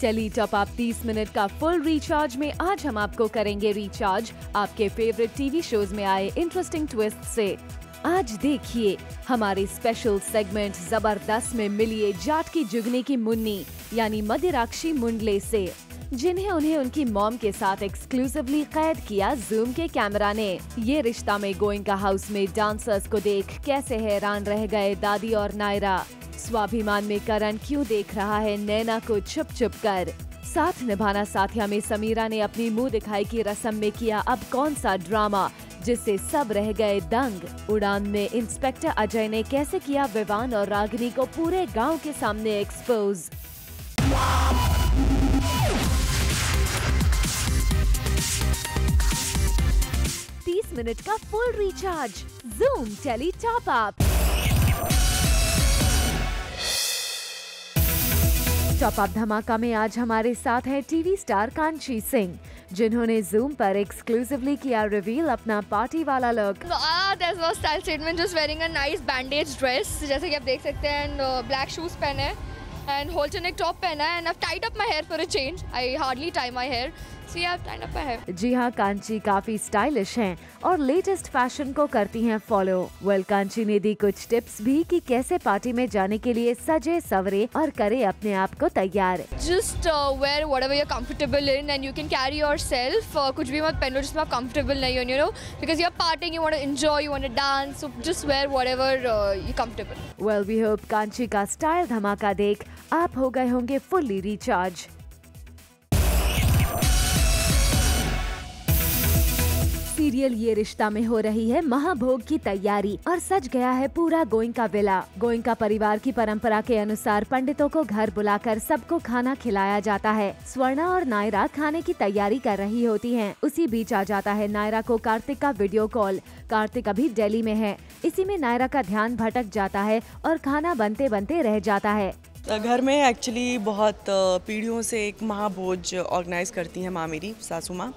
Tele top up 30 minute का full recharge में आज हम आपको करेंगे रिचार्ज आपके फेवरेट टीवी शोज में आए इंटरेस्टिंग ट्विस्ट से। आज देखिए हमारे स्पेशल सेगमेंट जबरदस्त में मिलिए जाट की जुगनी की मुन्नी यानी मदिराक्षी मुंडले से, जिन्हें उन्हें उनकी मॉम के साथ एक्सक्लूसिवली कैद किया जूम के कैमरा ने। ये रिश्ता में गोइंका हाउस में डांसर्स को देख कैसे हैरान रह गए दादी और नायरा। स्वाभिमान में करण क्यों देख रहा है नैना को छुप छुप कर। साथ निभाना साथिया में समीरा ने अपनी मुंह दिखाई की रस्म में किया अब कौन सा ड्रामा जिससे सब रह गए दंग। उड़ान में इंस्पेक्टर अजय ने कैसे किया विवान और रागिनी को पूरे गांव के सामने एक्सपोज। 30 मिनट का full recharge Zoom tele top up. Top up धमाका में आज हमारे साथ है टीवी स्टार कांची सिंह, जिन्होंने जूम पर एक्सक्लूसिवली किया रिवील अपना पार्टी वाला look. There's no style statement, just wearing a nice bandage dress, जैसे कि आप देख सकते हैं, and black shoes पहने हैं and whole neck top पहना है and I've tied up my hair for a change. I hardly tie my hair. So yeah, I've tied up my hair. जी हाँ, कांची काफी स्टाइलिश हैं और लेटेस्ट फैशन को करती हैं फॉलो। वेल, कांची ने दी कुछ टिप्स भी कि कैसे पार्टी में जाने के लिए सजे सवरे और करे अपने आप को तैयार। Just wear whatever you're comfortable in and you can carry yourself. कुछ भी मत पहनो जिसमें आप comfortable नहीं हो, you know, because you're partying, you want to enjoy, you want to dance, so just wear whatever you're comfortable. Well, we hope Kanchi का style धमाका देख आप हो गए होंगे फुल्ली रिचार्ज। सीरियल ये रिश्ता में हो रही है महाभोग की तैयारी और सज गया है पूरा गोइंका विला। गोइंका परिवार की परंपरा के अनुसार पंडितों को घर बुलाकर सबको खाना खिलाया जाता है। स्वर्णा और नायरा खाने की तैयारी कर रही होती हैं। उसी बीच आ जाता है नायरा को कार्तिक का वीडियो कॉल। कार्तिक अभी दिल्ली में है। इसी में नायरा का ध्यान भटक जाता है और खाना बनते बनते रह जाता है। घर में एक्चुअली बहुत पीढ़ियों से एक महाभोज ऑर्गेनाइज करती हैं माँ, मेरी सासू माँ।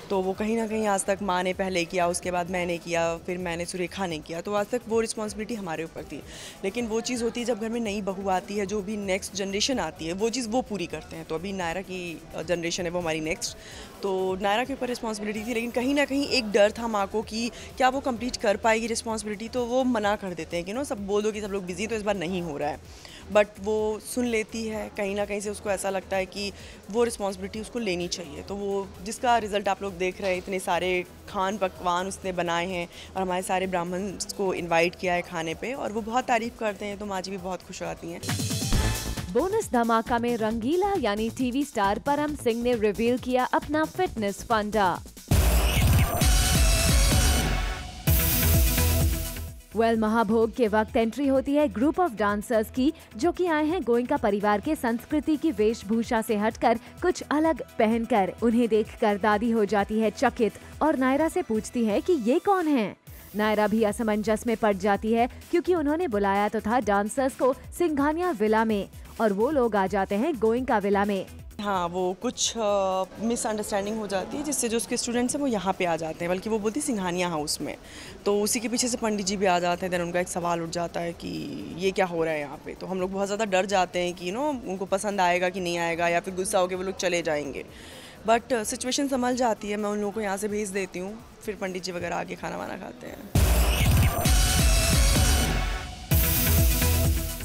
तो वो कहीं ना कहीं आज तक माँ ने पहले किया, उसके बाद मैंने किया, फिर मैंने सुरेखा ने किया, तो आज तक वो रिस्पॉन्सिबिलिटी हमारे ऊपर थी। लेकिन वो चीज़ होती है जब घर में नई बहू आती है, जो भी नेक्स्ट जनरेशन आती है, वो चीज़ वो पूरी करते हैं। तो अभी नायरा की जनरेशन है वो हमारी नेक्स्ट, तो नायरा के ऊपर रिस्पॉन्सिबिलिटी थी। लेकिन कहीं ना कहीं एक डर था माँ को कि क्या वो कंप्लीट कर पाएगी रिस्पॉन्सिबिलिटी, तो वो मना कर देते हैं कि नो सब बोल दो कि सब लोग बिजी, तो इस बार नहीं हो रहा है। बट वो सुन लेती है, कहीं ना कहीं से उसको ऐसा लगता है कि वो रिस्पॉन्सिबिलिटी उसको लेनी चाहिए। तो वो जिसका रिजल्ट आप लोग देख रहे हैं, इतने सारे खान पकवान उसने बनाए हैं और हमारे सारे ब्राह्मण को इनवाइट किया है खाने पे, और वो बहुत तारीफ करते हैं, तो माँ जी भी बहुत खुश हो जाती हैं। बोनस धमाका में रंगीला यानी टीवी स्टार परम सिंह ने रिवील किया अपना फिटनेस फंडा। वेल, महाभोग के वक्त एंट्री होती है ग्रुप ऑफ डांसर्स की, जो कि आए हैं गोइंका परिवार के संस्कृति की वेशभूषा से हटकर कुछ अलग पहनकर। उन्हें देखकर दादी हो जाती है चकित और नायरा से पूछती है कि ये कौन हैं। नायरा भी असमंजस में पड़ जाती है क्योंकि उन्होंने बुलाया तो था डांसर्स को सिंघानिया विला में और वो लोग आ जाते हैं गोइंका विला में। हाँ, वो कुछ मिसअंडरस्टैंडिंग हो जाती है, जिससे जो उसके स्टूडेंट्स हैं वो यहाँ पे आ जाते हैं, बल्कि वो बोलती सिंघानिया हाउस में। तो उसी के पीछे से पंडित जी भी आ जाते हैं। देन उनका एक सवाल उठ जाता है कि ये क्या हो रहा है यहाँ पे। तो हम लोग बहुत ज़्यादा डर जाते हैं कि उनको पसंद आएगा कि नहीं आएगा, या फिर गुस्सा होकर वो लोग चले जाएंगे। बट सिचुएशन संभल जाती है, मैं उन लोगों को यहाँ से भेज देती हूँ, फिर पंडित जी वगैरह आके खाना वाना खाते हैं।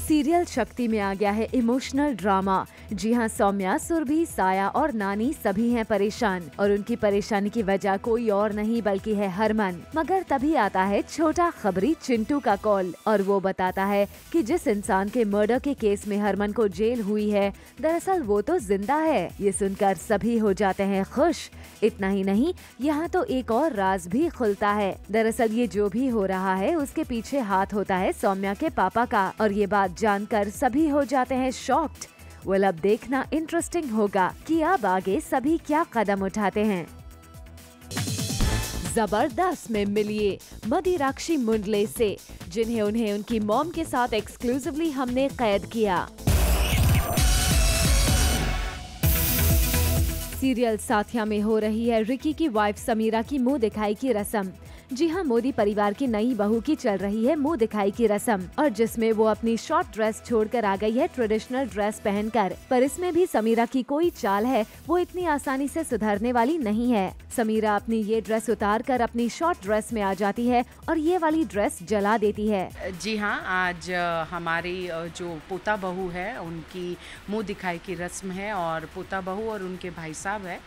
सीरियल शक्ति में आ गया है इमोशनल ड्रामा। जी हाँ, सौम्या, सुरभि, साया और नानी सभी हैं परेशान और उनकी परेशानी की वजह कोई और नहीं बल्कि है हरमन। मगर तभी आता है छोटा खबरी चिंटू का कॉल और वो बताता है कि जिस इंसान के मर्डर के केस में हरमन को जेल हुई है, दरअसल वो तो जिंदा है। ये सुनकर सभी हो जाते हैं खुश। इतना ही नहीं, यहाँ तो एक और राज भी खुलता है। दरअसल ये जो भी हो रहा है उसके पीछे हाथ होता है सौम्या के पापा का, और ये बात जानकर सभी हो जाते हैं शॉक्ड। वेल, अब देखना इंटरेस्टिंग होगा कि अब आगे सभी क्या कदम उठाते हैं। जबरदस्त में मिलिए मदिराक्षी मुंडले से, जिन्हें उन्हें उनकी मॉम के साथ एक्सक्लूसिवली हमने कैद किया। सीरियल साथिया में हो रही है रिकी की वाइफ समीरा की मुंह दिखाई की रस्म। जी हाँ, मोदी परिवार की नई बहू की चल रही है मुंह दिखाई की रस्म, और जिसमें वो अपनी शॉर्ट ड्रेस छोड़कर आ गई है ट्रेडिशनल ड्रेस पहनकर। पर इसमें भी समीरा की कोई चाल है, वो इतनी आसानी से सुधरने वाली नहीं है। समीरा अपनी ये ड्रेस उतार कर अपनी शॉर्ट ड्रेस में आ जाती है और ये वाली ड्रेस जला देती है। जी हाँ, आज हमारी जो पोता बहू है उनकी मुंह दिखाई की रस्म है, और पोता बहू और उनके भाई साहब है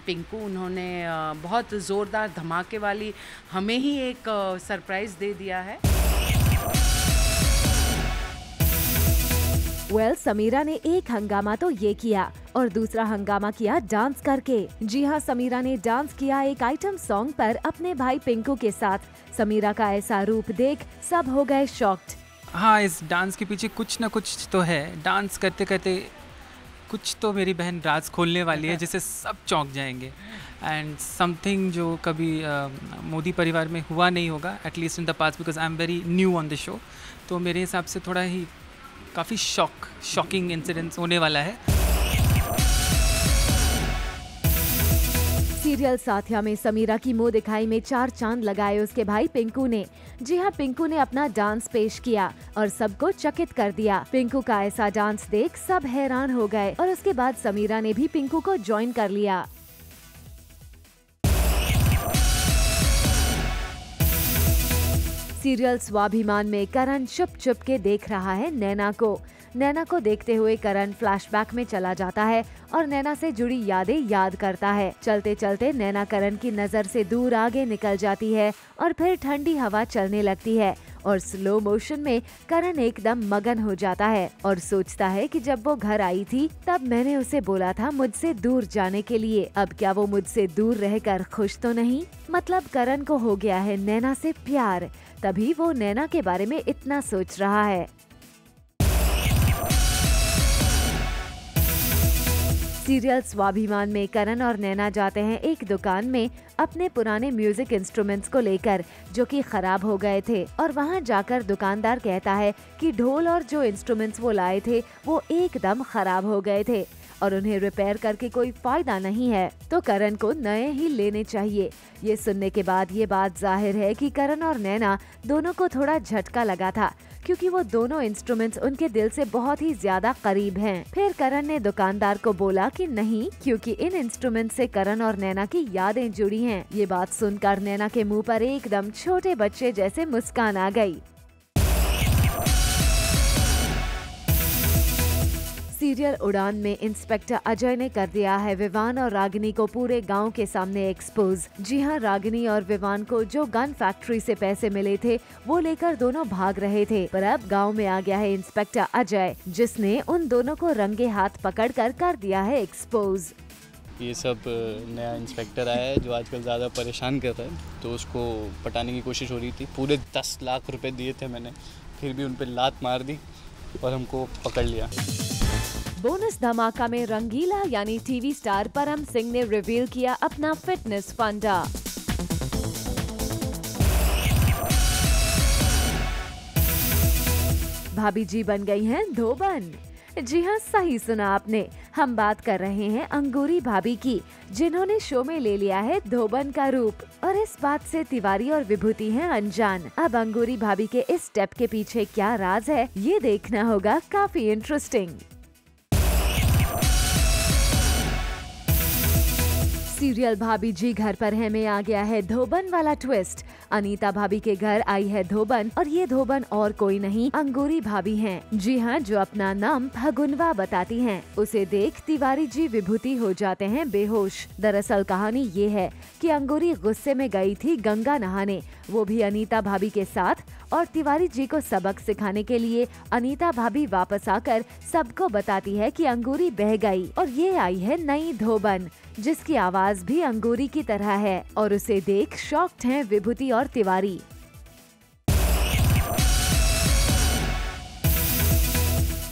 पिंकू, उन्होंने बहुत ज़ोरदार धमाके वाली हमें ही एक सरप्राइज़ दे दिया है। समीरा ने एक हंगामा तो ये किया और दूसरा हंगामा किया डांस करके। जी हाँ, समीरा ने डांस किया एक आइटम सॉन्ग पर अपने भाई पिंकू के साथ। समीरा का ऐसा रूप देख सब हो गए शॉक्ड। हाँ, इस डांस के पीछे कुछ ना कुछ तो है। डांस करते करते कुछ तो मेरी बहन राज खोलने वाली है जिससे सब चौंक जाएंगे, एंड समथिंग जो कभी मोदी परिवार में हुआ नहीं होगा, at least in the past, because I am very new on the show. तो मेरे हिसाब से थोड़ा ही काफ़ी शॉकिंग इंसिडेंट्स होने वाला है। सीरियल साथिया में समीरा की मुंह दिखाई में 4 चांद लगाए उसके भाई पिंकू ने। जी हाँ, पिंकू ने अपना डांस पेश किया और सबको चकित कर दिया। पिंकू का ऐसा डांस देख सब हैरान हो गए और उसके बाद समीरा ने भी पिंकू को ज्वाइन कर लिया। सीरियल स्वाभिमान में करण चुप चुप के देख रहा है नैना को। नैना को देखते हुए करण फ्लैशबैक में चला जाता है और नैना से जुड़ी यादें याद करता है। चलते चलते नैना करण की नजर से दूर आगे निकल जाती है और फिर ठंडी हवा चलने लगती है और स्लो मोशन में करण एकदम मगन हो जाता है और सोचता है कि जब वो घर आई थी तब मैंने उसे बोला था मुझसे दूर जाने के लिए। अब क्या वो मुझसे दूर रहकर खुश तो नहीं? मतलब करण को हो गया है नैना से प्यार, तभी वो नैना के बारे में इतना सोच रहा है। सीरियल स्वाभिमान में करण और नैना जाते हैं एक दुकान में अपने पुराने म्यूजिक इंस्ट्रूमेंट्स को लेकर जो कि खराब हो गए थे, और वहां जाकर दुकानदार कहता है कि ढोल और जो इंस्ट्रूमेंट्स वो लाए थे वो एकदम खराब हो गए थे और उन्हें रिपेयर करके कोई फायदा नहीं है, तो करण को नए ही लेने चाहिए। ये सुनने के बाद ये बात जाहिर है कि करण और नैना दोनों को थोड़ा झटका लगा था, क्योंकि वो दोनों इंस्ट्रूमेंट्स उनके दिल से बहुत ही ज्यादा करीब हैं। फिर करण ने दुकानदार को बोला कि नहीं, क्योंकि इन इंस्ट्रूमेंट से करण और नैना की यादें जुड़ी हैं। ये बात सुनकर नैना के मुंह पर एकदम छोटे बच्चे जैसे मुस्कान आ गई। सीरियल उड़ान में इंस्पेक्टर अजय ने कर दिया है विवान और रागिनी को पूरे गांव के सामने एक्सपोज। जी हां, रागिनी और विवान को जो गन फैक्ट्री से पैसे मिले थे वो लेकर दोनों भाग रहे थे, पर अब गांव में आ गया है इंस्पेक्टर अजय, जिसने उन दोनों को रंगे हाथ पकड़कर कर दिया है एक्सपोज। ये सब नया इंस्पेक्टर आया है जो आजकल ज़्यादा परेशान कर रहा है, तो उसको पटाने की कोशिश हो रही थी। पूरे 10 लाख रुपए दिए थे मैंने, फिर भी उन पे लात मार दी और हमको पकड़ लिया। बोनस धमाका में रंगीला यानी टीवी स्टार परम सिंह ने रिवील किया अपना फिटनेस फंडा। भाभी जी बन गई हैं धोबन। जी हाँ, सही सुना आपने, हम बात कर रहे हैं अंगूरी भाभी की, जिन्होंने शो में ले लिया है धोबन का रूप। और इस बात से तिवारी और विभूति हैं अनजान। अब अंगूरी भाभी के इस स्टेप के पीछे क्या राज है, ये देखना होगा काफी इंटरेस्टिंग। सीरियल भाभी जी घर पर है में आ गया है धोबन वाला ट्विस्ट। अनीता भाभी के घर आई है धोबन, और ये धोबन और कोई नहीं अंगूरी भाभी हैं। जी हाँ, जो अपना नाम फगुनवा बताती हैं। उसे देख तिवारी जी विभूति हो जाते हैं बेहोश। दरअसल कहानी ये है कि अंगूरी गुस्से में गई थी गंगा नहाने, वो भी अनीता भाभी के साथ, और तिवारी जी को सबक सिखाने के लिए अनीता भाभी वापस आकर सबको बताती है कि अंगूरी बह गई, और ये आई है नई धोबन जिसकी आवाज भी अंगूरी की तरह है, और उसे देख शॉक्ड हैं विभूति और तिवारी।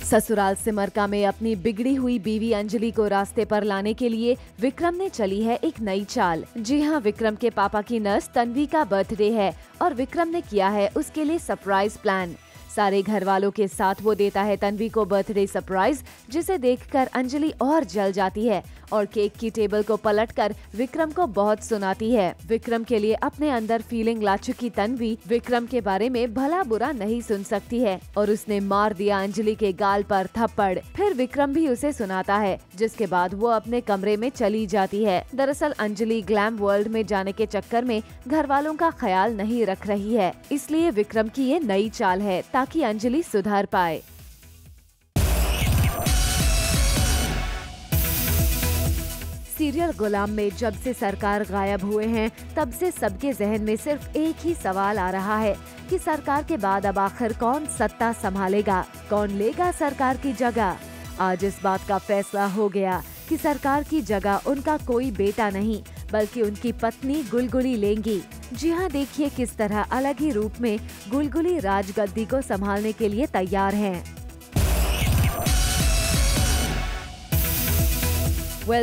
ससुराल सिमरका में अपनी बिगड़ी हुई बीवी अंजलि को रास्ते पर लाने के लिए विक्रम ने चली है एक नई चाल। जी हाँ, विक्रम के पापा की नर्स तन्वी का बर्थडे है और विक्रम ने किया है उसके लिए सरप्राइज प्लान। सारे घर वालों के साथ वो देता है तन्वी को बर्थडे सरप्राइज, जिसे देखकर अंजलि और जल जाती है और केक की टेबल को पलटकर विक्रम को बहुत सुनाती है। विक्रम के लिए अपने अंदर फीलिंग ला चुकी तन्वी विक्रम के बारे में भला बुरा नहीं सुन सकती है और उसने मार दिया अंजलि के गाल पर थप्पड़। फिर विक्रम भी उसे सुनाता है, जिसके बाद वो अपने कमरे में चली जाती है। दरअसल अंजलि ग्लैम वर्ल्ड में जाने के चक्कर में घर वालों का ख्याल नहीं रख रही है, इसलिए विक्रम की ये नई चाल है ताकि अंजलि सुधर पाए। सीरियल गुलाम में जब से सरकार गायब हुए हैं तब से सबके जहन में सिर्फ एक ही सवाल आ रहा है कि सरकार के बाद अब आखिर कौन सत्ता संभालेगा, कौन लेगा सरकार की जगह। आज इस बात का फैसला हो गया कि सरकार की जगह उनका कोई बेटा नहीं बल्कि उनकी पत्नी गुलगुली लेंगी। जी हाँ, देखिए किस तरह अलग ही रूप में गुलगुली राजगद्दी को संभालने के लिए तैयार हैं।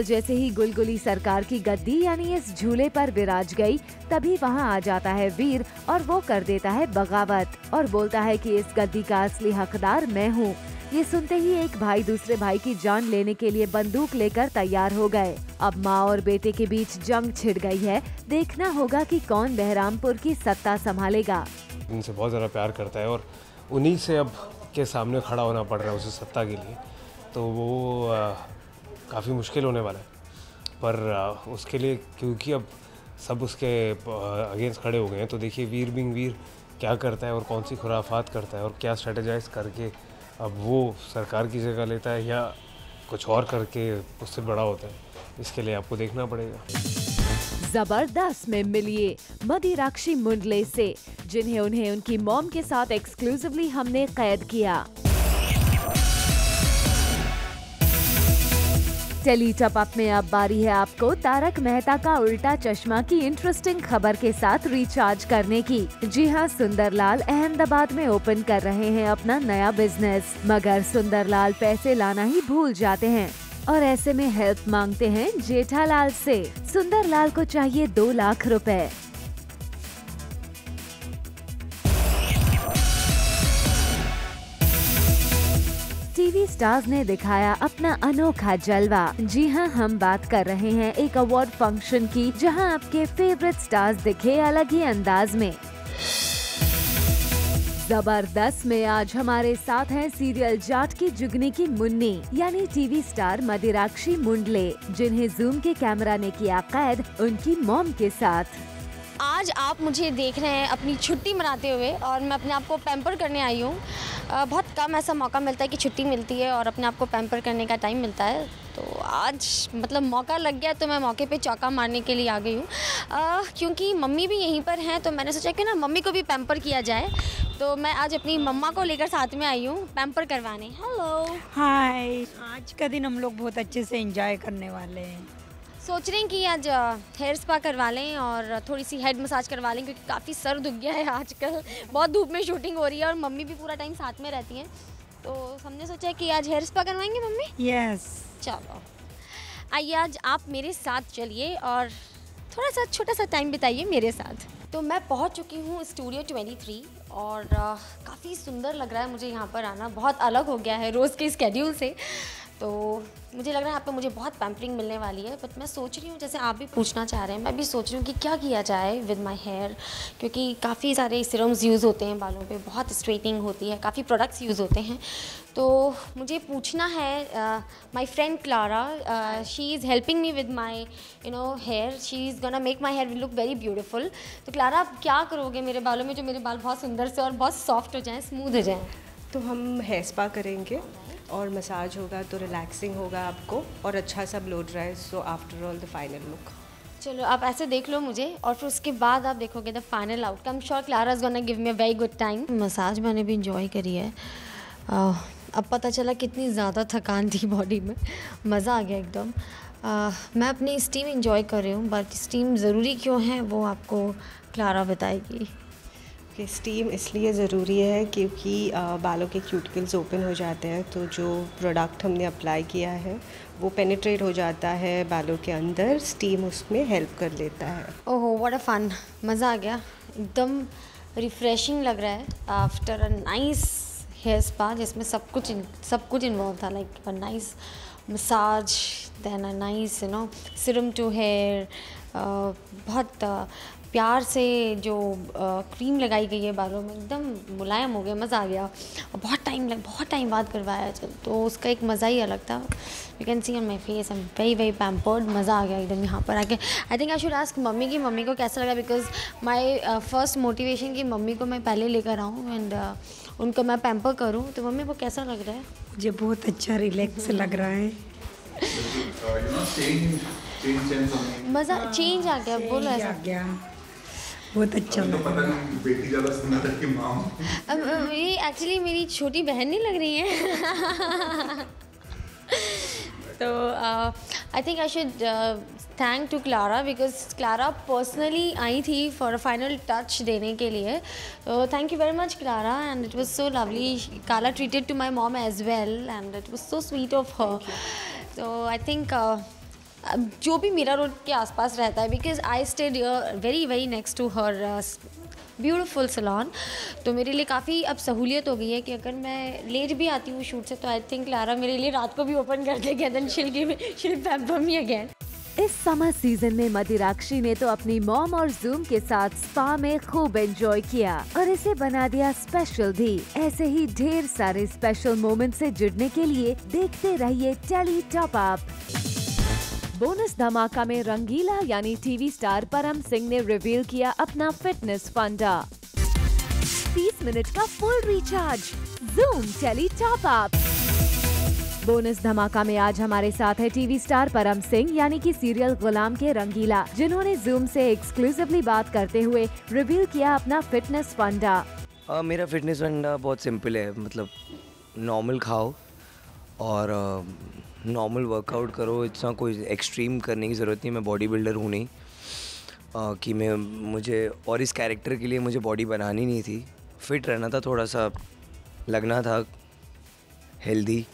जैसे ही गुलगुली सरकार की गद्दी यानी इस झूले पर विराज गई, तभी वहाँ आ जाता है वीर और वो कर देता है बगावत और बोलता है कि इस गद्दी का असली हकदार मैं हूँ। ये सुनते ही एक भाई दूसरे भाई की जान लेने के लिए बंदूक लेकर तैयार हो गए। अब माँ और बेटे के बीच जंग छिड़ गई है। देखना होगा कि कौन बहरामपुर की सत्ता संभालेगा। उनसे बहुत ज़्यादा प्यार करता है और उन्हीं से अब के सामने खड़ा होना पड़ रहा है उसे सत्ता के लिए, तो वो काफ़ी मुश्किल होने वाला है। पर उसके लिए क्योंकि अब सब उसके अगेंस्ट खड़े हो गए हैं, तो देखिए वीर बिंग वीर क्या करता है और कौन सी खुराफात करता है और क्या स्ट्रेटेजाइज करके अब वो सरकार की जगह लेता है या कुछ और करके उससे बड़ा होता है। इसके लिए आपको देखना पड़ेगा। जबरदस्त में मिलिए मदिराक्षी मुंडले से, जिन्हें उन्हें उनकी मॉम के साथ एक्सक्लूसिवली हमने कैद किया। टेली टॉप अप में अब बारी है आपको तारक मेहता का उल्टा चश्मा की इंटरेस्टिंग खबर के साथ रिचार्ज करने की। जी हाँ, सुंदरलाल अहमदाबाद में ओपन कर रहे हैं अपना नया बिजनेस, मगर सुंदरलाल पैसे लाना ही भूल जाते हैं और ऐसे में हेल्प मांगते हैं जेठालाल से। सुंदरलाल को चाहिए 2 लाख रुपए। टीवी स्टार्स ने दिखाया अपना अनोखा जलवा। जी हाँ, हम बात कर रहे हैं एक अवार्ड फंक्शन की, जहां आपके फेवरेट स्टार्स दिखे अलग ही अंदाज में। जबरदस्त में आज हमारे साथ हैं सीरियल जाट की जुगनी की मुन्नी यानी टीवी स्टार मदिराक्षी मुंडले, जिन्हें जूम के कैमरा ने किया कैद उनकी मॉम के साथ। आज आप मुझे देख रहे हैं अपनी छुट्टी मनाते हुए और मैं अपने आप को पैम्पर करने आई हूँ। बहुत कम ऐसा मौका मिलता है कि छुट्टी मिलती है और अपने आप को पैम्पर करने का टाइम मिलता है, तो आज मतलब मौका लग गया तो मैं मौके पे चौका मारने के लिए आ गई हूँ। क्योंकि मम्मी भी यहीं पर हैं तो मैंने सोचा कि ना मम्मी को भी पैम्पर किया जाए, तो मैं आज अपनी मम्मा को लेकर साथ में आई हूँ पैम्पर करवाने। हेलो, हाय। आज का दिन हम लोग बहुत अच्छे से एंजॉय करने वाले हैं। सोच रहे हैं कि आज हेयर स्पा करवा लें और थोड़ी सी हेड मसाज करवा लें, क्योंकि काफ़ी सर दुख गया है आजकल, बहुत धूप में शूटिंग हो रही है और मम्मी भी पूरा टाइम साथ में रहती हैं, तो हमने सोचा कि आज हेयर स्पा करवाएंगे मम्मी। यस, चलो आइए आज आप मेरे साथ चलिए और थोड़ा सा छोटा सा टाइम बिताइए मेरे साथ। तो मैं पहुंच चुकी हूँ स्टूडियो 23 और काफ़ी सुंदर लग रहा है मुझे यहाँ पर आना, बहुत अलग हो गया है रोज़ के स्केड्यूल से, तो मुझे लग रहा है यहाँ पे मुझे बहुत पैम्परिंग मिलने वाली है। बट मैं सोच रही हूँ, जैसे आप भी पूछना चाह रहे हैं, मैं भी सोच रही हूँ कि क्या किया जाए विद माय हेयर, क्योंकि काफ़ी सारे सीरम्स यूज़ होते हैं बालों पे, बहुत स्ट्रेटनिंग होती है, काफ़ी प्रोडक्ट्स यूज़ होते हैं, तो मुझे पूछना है my friend Clara, she is helping me with my hair, she is gonna make my hair look very beautiful. तो क्लारा, आप क्या करोगे मेरे बालों में, जो मेरे बाल बहुत सुंदर से और बहुत सॉफ्ट हो जाएँ, स्मूथ हो जाएँ? तो हम हेयर स्पा करेंगे और मसाज होगा तो रिलैक्सिंग होगा आपको और अच्छा सा blow dry, so after all the final look. चलो आप ऐसे देख लो मुझे और फिर उसके बाद आप देखोगे the final outcome. Sure Clara is gonna give me a very good time. Massage मैंने भी इंजॉय करी है, अब पता चला कितनी ज़्यादा थकान थी बॉडी में, मज़ा आ गया एकदम। मैं अपनी स्टीम इंजॉय कर रही हूँ, बट स्टीम ज़रूरी क्यों है वो आपको क्लारा बताएगी। कि स्टीम इसलिए ज़रूरी है क्योंकि बालों के क्यूटिकल्स ओपन हो जाते हैं, तो जो प्रोडक्ट हमने अप्लाई किया है वो पेनिट्रेट हो जाता है बालों के अंदर, स्टीम उसमें हेल्प कर लेता है। ओहो, व्हाट अ फन, मज़ा आ गया, एकदम रिफ़्रेशिंग लग रहा है after a nice hair spa जिसमें सब कुछ इन्वॉल्व था, like a nice massage, then a nice serum to hair, बहुत प्यार से जो क्रीम लगाई गई है बालों में, एकदम मुलायम हो गया, मज़ा आ गया। और बहुत टाइम बाद करवाया तो उसका एक मज़ा ही अलग था। You can see on my face I am very pampered, मज़ा आ गया एकदम यहाँ पर आके। आई think I should ask mummy को कैसा लगा, बिकॉज माई फर्स्ट मोटिवेशन कि मम्मी को मैं पहले लेकर आऊँ एंड उनको मैं पैम्पर करूँ। तो मम्मी को कैसा लग रहा है? मुझे बहुत अच्छा रिलैक्स लग रहा है। मज़ा चेंज आ गया, बोलो ऐसा। बहुत अच्छा लग रहा है। बेटी ज़्यादा सुंदर है कि माँ? ये एक्चुअली मेरी छोटी बहन नहीं लग रही है। तो I think I should thank to Clara, because Clara personally आई थी फॉर अ फाइनल टच देने के लिए। तो thank you very much Clara, and it was so lovely. Clara treated to my mom as well and it was so sweet of her. तो I think जो भी Meera road के आसपास रहता है, because I stayed very next to her beautiful salon, तो मेरे लिए काफ़ी अब सहूलियत हो गई है कि अगर मैं लेट भी आती हूँ शूट से तो आई थिंक क्लारा मेरे लिए रात को भी ओपन कर देगी, then she'll pamper me again। इस समर सीजन में मदिराक्षी ने तो अपनी मॉम और जूम के साथ स्पा में खूब एंजॉय किया और इसे बना दिया स्पेशल भी। ऐसे ही ढेर सारे स्पेशल मोमेंट से जुड़ने के लिए देखते रहिए टेली टॉप अप। बोनस धमाका में रंगीला यानी टीवी स्टार परम सिंह ने रिवील किया अपना फिटनेस फंडा। 30 मिनट का full recharge, Zoom tele top up. Bonus धमाका में आज हमारे साथ है टीवी स्टार परम सिंह यानी कि सीरियल गुलाम के रंगीला, जिन्होंने जूम से एक्सक्लूसिवली बात करते हुए रिवील किया अपना फिटनेस फंडा। मेरा फिटनेस फंडा बहुत सिंपल है, मतलब नॉर्मल खाओ और नॉर्मल वर्कआउट करो। इतना कोई एक्सट्रीम करने की ज़रूरत नहीं। मैं बॉडी बिल्डर हूँ नहीं कि मुझे और इस कैरेक्टर के लिए मुझे बॉडी बनानी नहीं थी। फिट रहना था, थोड़ा सा लगना था हेल्दी,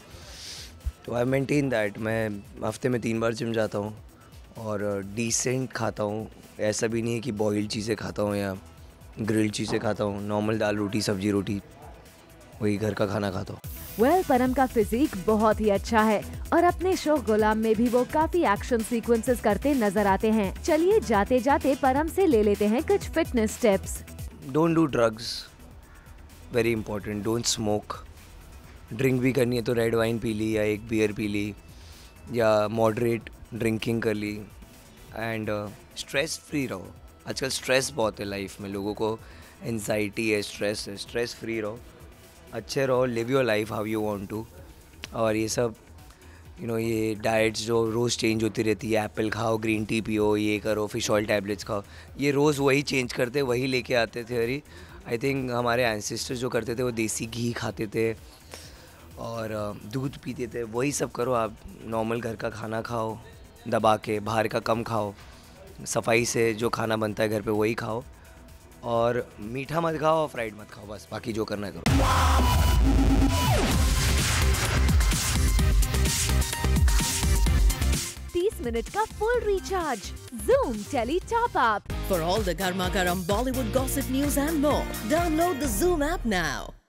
तो आई मेंटेन दैट। मैं हफ्ते में 3 बार जिम जाता हूँ और डिसेंट खाता हूँ। ऐसा भी नहीं है कि बॉइल्ड चीज़ें खाता हूँ या ग्रिल्ड चीज़ें खाता हूँ। नॉर्मल दाल रोटी सब्जी रोटी वही घर का खाना खाता हूँ। परम का फिजिक बहुत ही अच्छा है और अपने शो गुलाम में भी वो काफी एक्शन सीक्वेंसेस करते नजर आते हैं। चलिए जाते जाते परम से ले लेते हैं कुछ fitness tips. Don't do drugs, very important. Don't smoke. Drink भी करनी है तो रेड वाइन पी ली या एक बियर पी ली या मॉडरेट ड्रिंकिंग कर ली। एंड स्ट्रेस फ्री रहो। आजकल स्ट्रेस बहुत है लाइफ में, लोगों को एंजाइटी है, स्ट्रेस है। स्ट्रेस फ्री रहो, अच्छे रहो, live your life how you want to. और ये सब ये डाइट्स जो रोज़ चेंज होती रहती है, एप्पल खाओ, ग्रीन टी पियो, ये करो, फिश ऑयल टैबलेट्स खाओ, ये रोज़ वही चेंज करते, वही लेके आते थे। अरे आई थिंक हमारे एंसेस्टर्स जो करते थे वो देसी घी खाते थे और दूध पीते थे। वही सब करो आप। नॉर्मल घर का खाना खाओ दबा के, बाहर का कम खाओ, सफाई से जो खाना बनता है घर पे वही खाओ और मीठा मत खाओ और फ्राइड मत खाओ, बस। बाकी जो करना है करो। 30 मिनट का full recharge, Zoom tele top up. For all the Garma Garam Bollywood gossip news and more, download the Zoom app now.